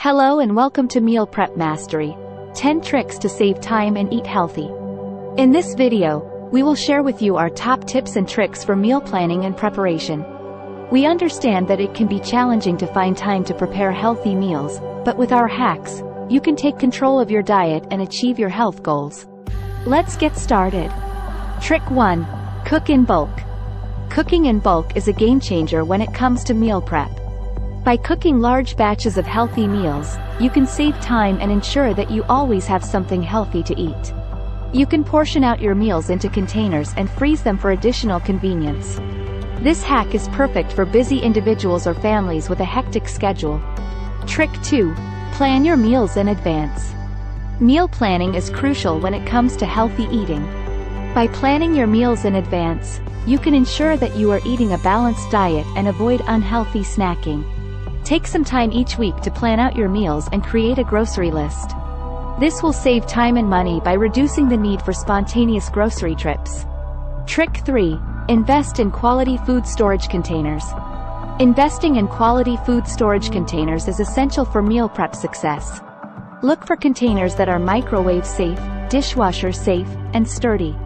Hello and welcome to Meal Prep Mastery, 10 tricks to save time and eat healthy. In this video, we will share with you our top tips and tricks for meal planning and preparation. We understand that it can be challenging to find time to prepare healthy meals, but with our hacks, you can take control of your diet and achieve your health goals. Let's get started. Trick 1. Cook in bulk. Cooking in bulk is a game changer when it comes to meal prep. By cooking large batches of healthy meals, you can save time and ensure that you always have something healthy to eat. You can portion out your meals into containers and freeze them for additional convenience. This hack is perfect for busy individuals or families with a hectic schedule. Trick 2. Plan your meals in advance. Meal planning is crucial when it comes to healthy eating. By planning your meals in advance, you can ensure that you are eating a balanced diet and avoid unhealthy snacking. Take some time each week to plan out your meals and create a grocery list. This will save time and money by reducing the need for spontaneous grocery trips. Trick 3. Invest in quality food storage containers. Investing in quality food storage containers is essential for meal prep success. Look for containers that are microwave safe, dishwasher safe, and sturdy.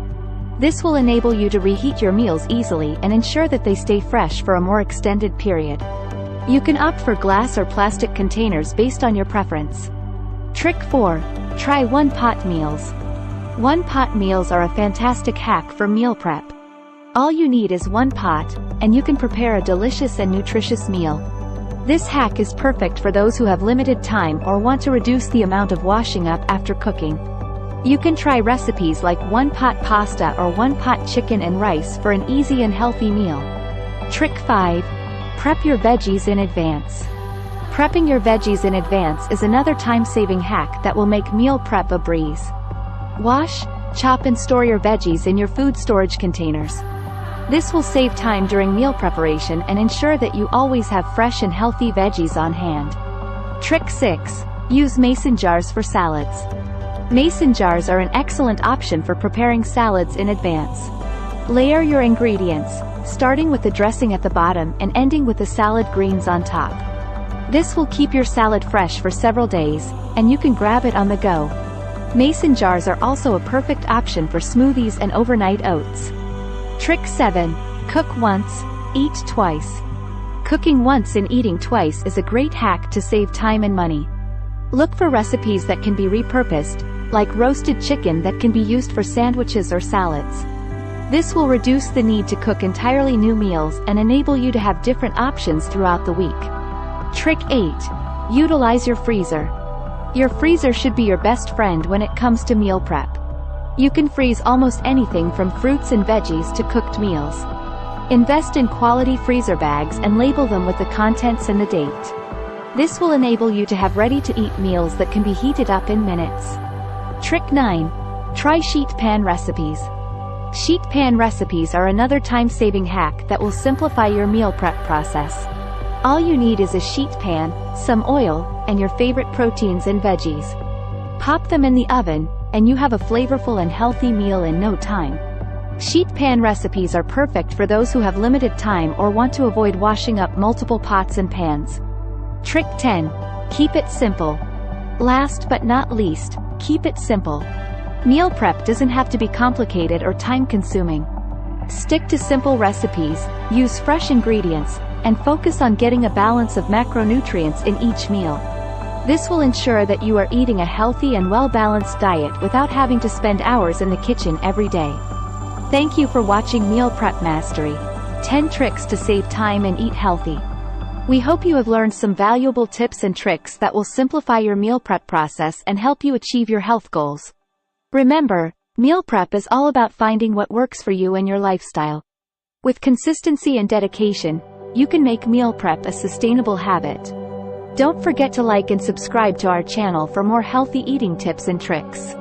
This will enable you to reheat your meals easily and ensure that they stay fresh for a more extended period. You can opt for glass or plastic containers based on your preference. Trick 4. Try one-pot meals. One-pot meals are a fantastic hack for meal prep. All you need is one pot, and you can prepare a delicious and nutritious meal. This hack is perfect for those who have limited time or want to reduce the amount of washing up after cooking. You can try recipes like one-pot pasta or one-pot chicken and rice for an easy and healthy meal. Trick 5. Prep your veggies in advance. Prepping your veggies in advance is another time-saving hack that will make meal prep a breeze. Wash, chop and store your veggies in your food storage containers. This will save time during meal preparation and ensure that you always have fresh and healthy veggies on hand. Trick 6. Use mason jars for salads. Mason jars are an excellent option for preparing salads in advance. Layer your ingredients, starting with the dressing at the bottom and ending with the salad greens on top. This will keep your salad fresh for several days, and you can grab it on the go. Mason jars are also a perfect option for smoothies and overnight oats. Trick 7. Cook once, eat twice. Cooking once and eating twice is a great hack to save time and money. Look for recipes that can be repurposed, like roasted chicken that can be used for sandwiches or salads. This will reduce the need to cook entirely new meals and enable you to have different options throughout the week. Trick 8. Utilize your freezer. Your freezer should be your best friend when it comes to meal prep. You can freeze almost anything from fruits and veggies to cooked meals. Invest in quality freezer bags and label them with the contents and the date. This will enable you to have ready-to-eat meals that can be heated up in minutes. Trick 9. Try sheet pan recipes. Sheet pan recipes are another time-saving hack that will simplify your meal prep process. All you need is a sheet pan, some oil, and your favorite proteins and veggies. Pop them in the oven, and you have a flavorful and healthy meal in no time. Sheet pan recipes are perfect for those who have limited time or want to avoid washing up multiple pots and pans. Trick 10. Keep it simple. Last but not least, keep it simple. Meal prep doesn't have to be complicated or time-consuming. Stick to simple recipes, use fresh ingredients, and focus on getting a balance of macronutrients in each meal. This will ensure that you are eating a healthy and well-balanced diet without having to spend hours in the kitchen every day. Thank you for watching Meal Prep Mastery, 10 tricks to save time and eat healthy. We hope you have learned some valuable tips and tricks that will simplify your meal prep process and help you achieve your health goals. Remember, meal prep is all about finding what works for you and your lifestyle. With consistency and dedication, you can make meal prep a sustainable habit. Don't forget to like and subscribe to our channel for more healthy eating tips and tricks.